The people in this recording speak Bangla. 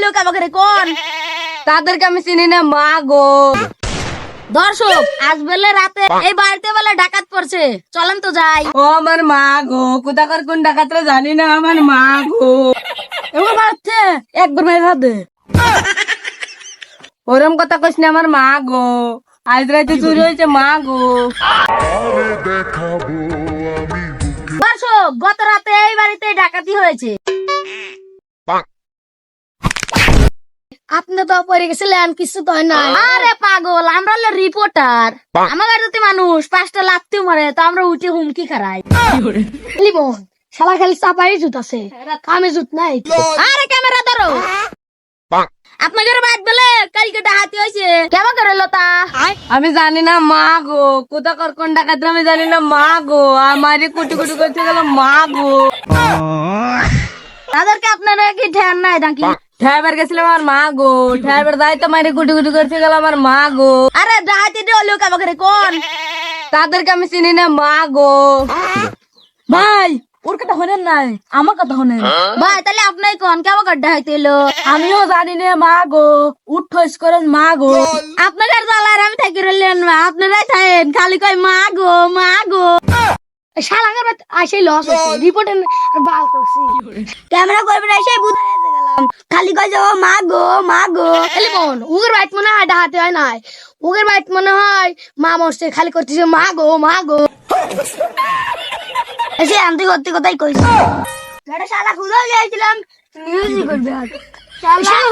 লোক আমাকে কোন তাদেরকে আমি চিনি না মা গো। দর্শক আজ বেলে রাতে এই বাড়িতে বেলা ডাকাত পড়ছে, চলেন তো যাই। ও আমার মা গো, কোথাকার কোন ডাকাতরা জানি না, আমার মা গো। এবার মারছে একবার মেরে হাতে। ওরম কথা কইস না, আমার মা গো। আজ রাতে চুরি হয়েছে মা গো। দর্শক গত রাতে এই বাড়িতে ডাকাতি হয়েছে। আপনি তো পড়ে গেছিলেন, কিছু তো হয় না। আরে পাগল, আমরা হলো রিপোর্টার। আমার যদি মানুষ 5টা লাত্তিও মারে তো আমরা উঠে হুমকি খারাই। লিমন শালা খালি চাপাই জুত আছে, কামে জুত নাই। আরে ক্যামেরা ধরো। আপনাদের বাদ বলে কালকে ডাকাতি হয়েছে, কেমন করে লতা? আমি জানি না মা গো, কোথাকার কোন ডাকাতরা আমি জানি না মা গো। আমারে কুটি কুটি করতে গেল মা গো। তাদেরকে আপনারা কি ধ্যান নাই নাকি? ঠেবার গেছিলাম আমার মা গো। ঠেবার যাই তো মারে কুটি কুটি করতে গেল আমার মা গো। আরে ডাকাতি লোক আমাকে কোন তাদেরকে আমি চিনি না মা গো। ভাই, ওর কথা শোনেন নাই, আমার কথা শোনেন ভাই। তাহলে আপনাই কোন কেমন কাড্ডা হইতে এলো? আমিও জানি না মা গো। উঠোস করেন মা গো। আপনাদের জ্বালার আমি থাকি রইলেন, আপনারাই থাকেন খালি কয় মা গো মা গো। শালাকার আসেই লস হচ্ছে, রিপোর্টে বাল করছি। ক্যামেরা করবেন এসে বুঝে গেলাম, খালি কয় যাবো মা গো মা গো। এলি বোন উগের বাইট মনে হয় ডাহাতে হয় নাই, উগের বাইট মনে হয় মা মরছে, খালি করতেছে মা গো মা গো। এসে আনতে করতে কথাই কইছি। এটা শালা খুঁজে গিয়েছিলাম মিউজিক করবে। শালা